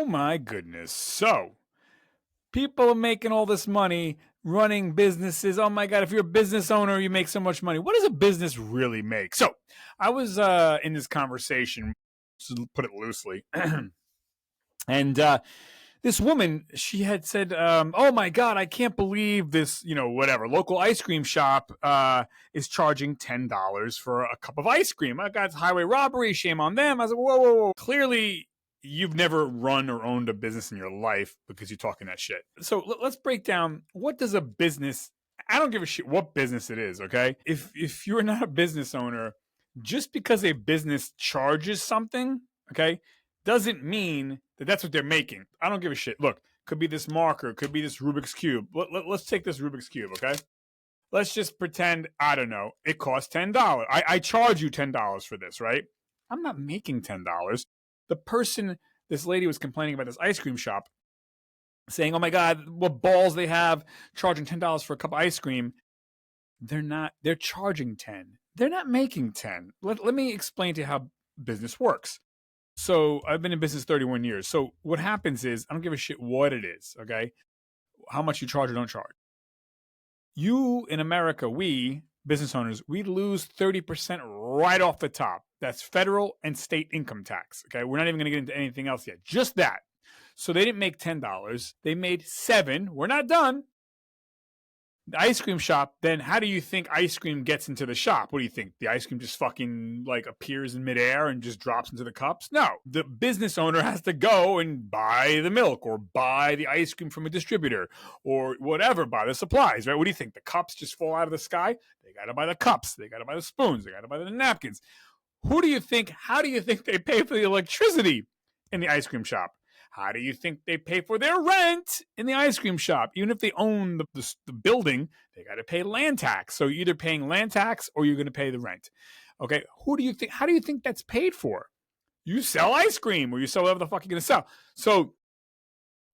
Oh my goodness. So people are making all this money running businesses. Oh my God, if you're a business owner, you make so much money. What does a business really make? So I was in this conversation, to put it loosely, and this woman, she had said, oh my God, I can't believe this, whatever, local ice cream shop is charging $10 for a cup of ice cream. I got highway robbery, shame on them. I was like, whoa, whoa, whoa. Clearly, you've never run or owned a business in your life because you're talking that shit. So let's break down, what does a business, I don't give a shit what business it is, okay? If you're not a business owner, just because a business charges something, okay, doesn't mean that that's what they're making. I don't give a shit. Look, could be this marker, could be this Rubik's Cube. Let's take this Rubik's Cube, okay? Let's just pretend, I don't know, it costs $10. I charge you $10 for this, right? I'm not making $10. The person, this lady was complaining about this ice cream shop, saying, oh my God, what balls they have, charging $10 for a cup of ice cream. They're charging 10. They're not making 10. Let me explain to you how business works. So I've been in business 31 years. So what happens is, I don't give a shit what it is, okay? How much you charge or don't charge. You, in America, we, business owners, we lose 30% right off the top. That's federal and state income tax, okay? We're not even going to get into anything else yet. Just that. So they didn't make $10. They made $7. We're not done. The ice cream shop, then how do you think ice cream gets into the shop? What do you think? The ice cream just fucking like appears in midair and just drops into the cups? No. The business owner has to go and buy the milk or buy the ice cream from a distributor or whatever, buy the supplies, right? What do you think? The cups just fall out of the sky? They got to buy the cups. They got to buy the spoons. They got to buy the napkins. How do you think they pay for the electricity in the ice cream shop? How do you think they pay for their rent in the ice cream shop? Even if they own the building, they got to pay land tax. So you're either paying land tax or you're going to pay the rent. Okay, how do you think that's paid for? You sell ice cream or you sell whatever the fuck you're going to sell. So,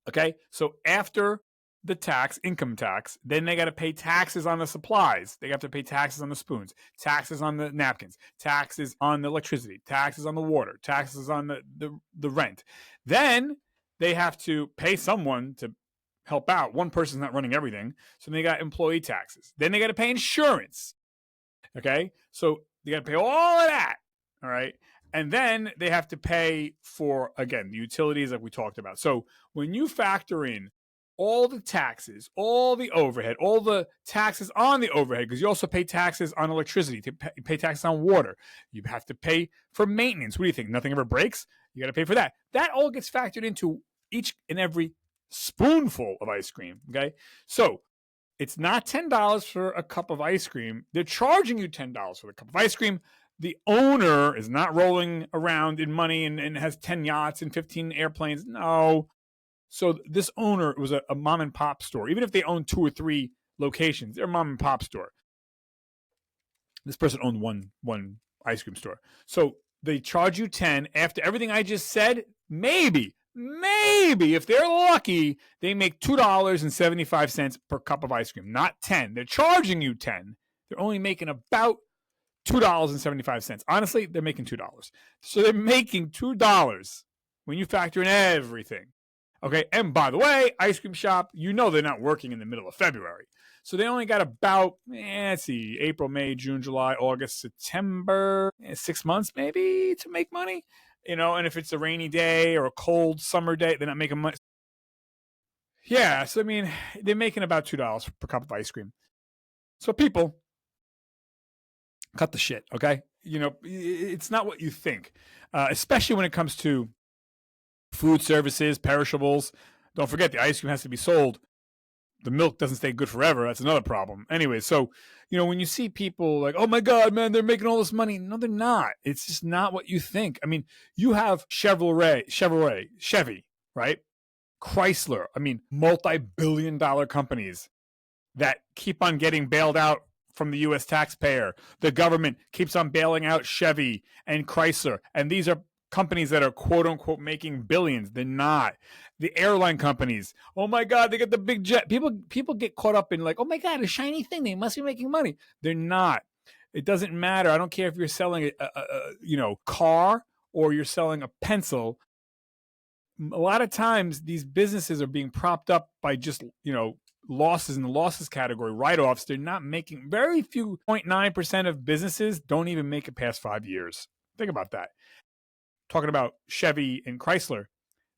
okay, so after the tax, income tax, then they got to pay taxes on the supplies. They have to pay taxes on the spoons, taxes on the napkins, taxes on the electricity, taxes on the water, taxes on the rent. Then they have to pay someone to help out. One person's not running everything. So they got employee taxes. Then they got to pay insurance. Okay. So they got to pay all of that. All right. And then they have to pay for, again, the utilities that we talked about. So when you factor in all the taxes, all the overhead, all the taxes on the overhead, because you also pay taxes on electricity, you pay taxes on water. You have to pay for maintenance. What do you think? Nothing ever breaks? You got to pay for that. That all gets factored into each and every spoonful of ice cream, okay? So it's not $10 for a cup of ice cream. They're charging you $10 for the cup of ice cream. The owner is not rolling around in money and has 10 yachts and 15 airplanes. No. So this owner was a mom and pop store. Even if they own 2 or 3 locations, they're a mom and pop store. This person owned one ice cream store. So they charge you 10. After everything I just said, maybe if they're lucky, they make $2.75 per cup of ice cream, not 10. They're charging you 10. They're only making about $2.75. Honestly, they're making $2. So they're making $2 when you factor in everything. Okay, and by the way, ice cream shop, they're not working in the middle of February. So they only got about, let's see, April, May, June, July, August, September, 6 months maybe to make money. And if it's a rainy day or a cold summer day, they're not making money. Yeah, so they're making about $2 per cup of ice cream. So people, cut the shit, okay? It's not what you think, especially when it comes to food services, perishables. Don't forget, the ice cream has to be sold. The milk doesn't stay good forever. That's another problem. Anyway, so, when you see people like, oh my God, man, they're making all this money. No, they're not. It's just not what you think. You have Chevy, right? Chrysler. Multi-billion-dollar companies that keep on getting bailed out from the U.S. taxpayer. The government keeps on bailing out Chevy and Chrysler. And these are companies that are quote unquote making billions. They're not. The airline companies, oh my God, they got the big jet. People get caught up in like, oh my God, a shiny thing. They must be making money. They're not. It doesn't matter. I don't care if you're selling a car or you're selling a pencil. a lot of times these businesses are being propped up by just, losses in the losses category, write-offs. They're not making, very few, 0.9% of businesses don't even make it past 5 years. Think about that. Talking about Chevy and Chrysler,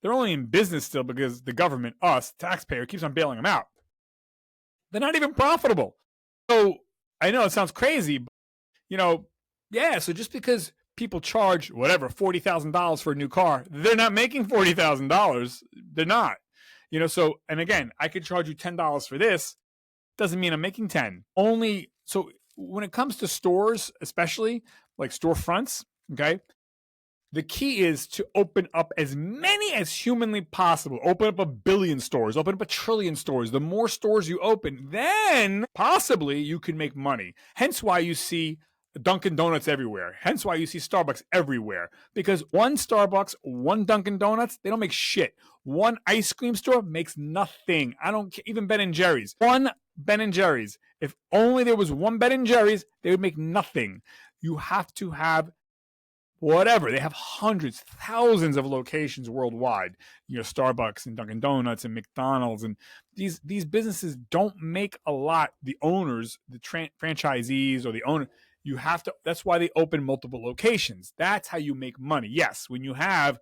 they're only in business still because the government, us, taxpayer, keeps on bailing them out. They're not even profitable. So I know it sounds crazy, but, so just because people charge whatever $40,000 for a new car, they're not making $40,000. They're not. So, and again, I could charge you $10 for this. Doesn't mean I'm making 10. Only, so when it comes to stores, especially like storefronts, okay, the key is to open up as many as humanly possible. Open up 1 billion stores, open up 1 trillion stores. The more stores you open, then possibly you can make money. Hence why you see Dunkin' Donuts everywhere. Hence why you see Starbucks everywhere. Because one Starbucks, one Dunkin' Donuts, they don't make shit. One ice cream store makes nothing. I don't care. Even Ben & Jerry's. One Ben & Jerry's. If only there was one Ben & Jerry's, they would make nothing. You have to have whatever. They have hundreds, thousands of locations worldwide. Starbucks and Dunkin' Donuts and McDonald's. And these businesses don't make a lot. The owners, the franchisees or the owner, you have to, that's why they open multiple locations. That's how you make money. Yes, when you have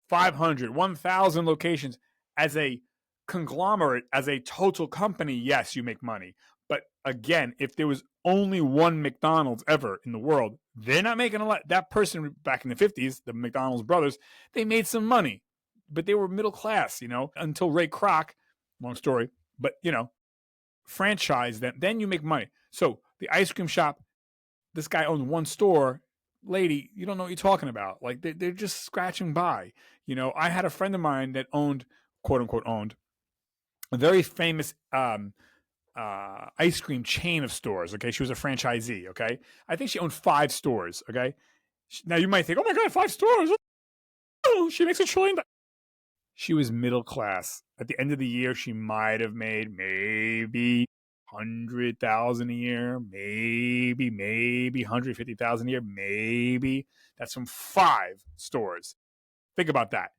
500, 1,000 locations as a conglomerate, as a total company, yes, you make money. But again, if there was only one McDonald's ever in the world, they're not making a lot. That person back in the 50s, the McDonald's brothers, they made some money, but they were middle class, until Ray Kroc, long story, but, franchise them, then you make money. So the ice cream shop, this guy owns one store. Lady, you don't know what you're talking about. Like they're just scratching by. I had a friend of mine that owned, quote unquote, owned a very famous ice cream chain of stores. Okay, she was a franchisee. Okay, I think she owned 5 stores. Okay, now you might think, oh my god, 5 stores. Oh, she makes $1 trillion. She was middle class. At the end of the year, she might have made maybe 100,000 a year, maybe 150,000 a year, maybe. That's from 5 stores. Think about that.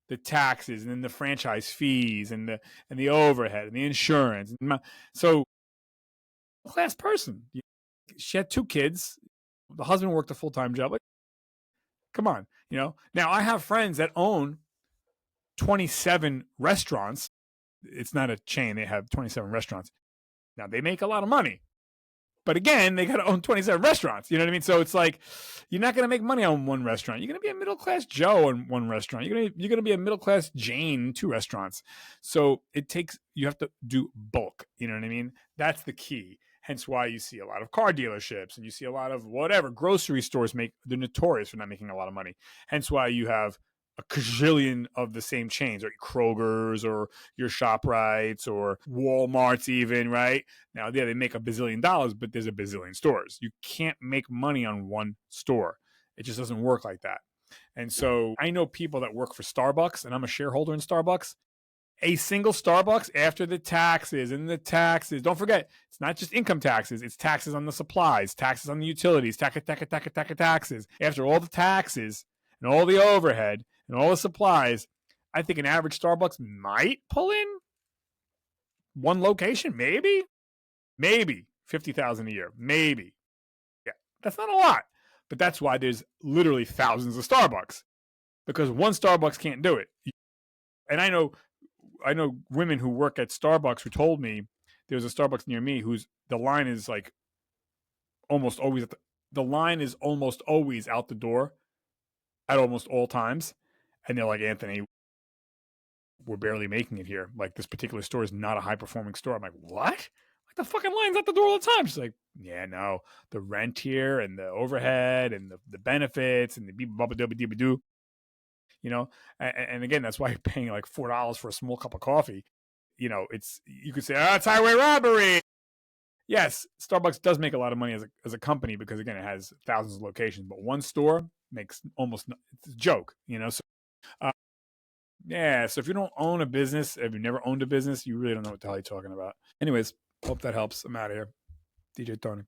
The taxes and then the franchise fees and the overhead and the insurance. So, class person. She had 2 kids. The husband worked a full-time job. Like, come on, Now I have friends that own 27 restaurants. It's not a chain. They have 27 restaurants. Now, they make a lot of money. But again, they got to own 27 restaurants. You know what I mean? So it's like, you're not going to make money on one restaurant. You're going to be a middle-class Joe on one restaurant. You're going to be a middle-class Jane in 2 restaurants. So you have to do bulk. You know what I mean? That's the key. Hence why you see a lot of car dealerships and you see a lot of whatever grocery stores they're notorious for not making a lot of money. Hence why you have a cajillion of the same chains, right? Kroger's or your ShopRites or Walmart's even, right? Now, yeah, they make $1 bazillion, but there's a bazillion stores. You can't make money on one store. It just doesn't work like that. And so I know people that work for Starbucks, and I'm a shareholder in Starbucks. A single Starbucks, after the taxes, don't forget, it's not just income taxes, it's taxes on the supplies, taxes on the utilities, taxes. After all the taxes and all the overhead and all the supplies, I think an average Starbucks might pull in one location, maybe 50,000 a year, maybe. Yeah, that's not a lot, but that's why there's literally thousands of Starbucks, because one Starbucks can't do it. And I know women who work at Starbucks who told me there's a Starbucks near me whose the line is like almost always the line is almost always out the door at almost all times. And they're like, Anthony, we're barely making it here. Like, this particular store is not a high performing store. I'm like, what? Like, the fucking line's out the door all the time. She's like, yeah, no, the rent here and the overhead and the benefits and the beep-a-bubba-dubba-dubba-doo. And again, that's why you're paying like $4 for a small cup of coffee. You could say, it's highway robbery. Yes, Starbucks does make a lot of money as a company because, again, it has thousands of locations, but one store makes it's a joke, So, so if you don't own a business, if you've never owned a business, you really don't know what the hell you're talking about. Anyways, hope that helps. I'm out of here. DJ Tony.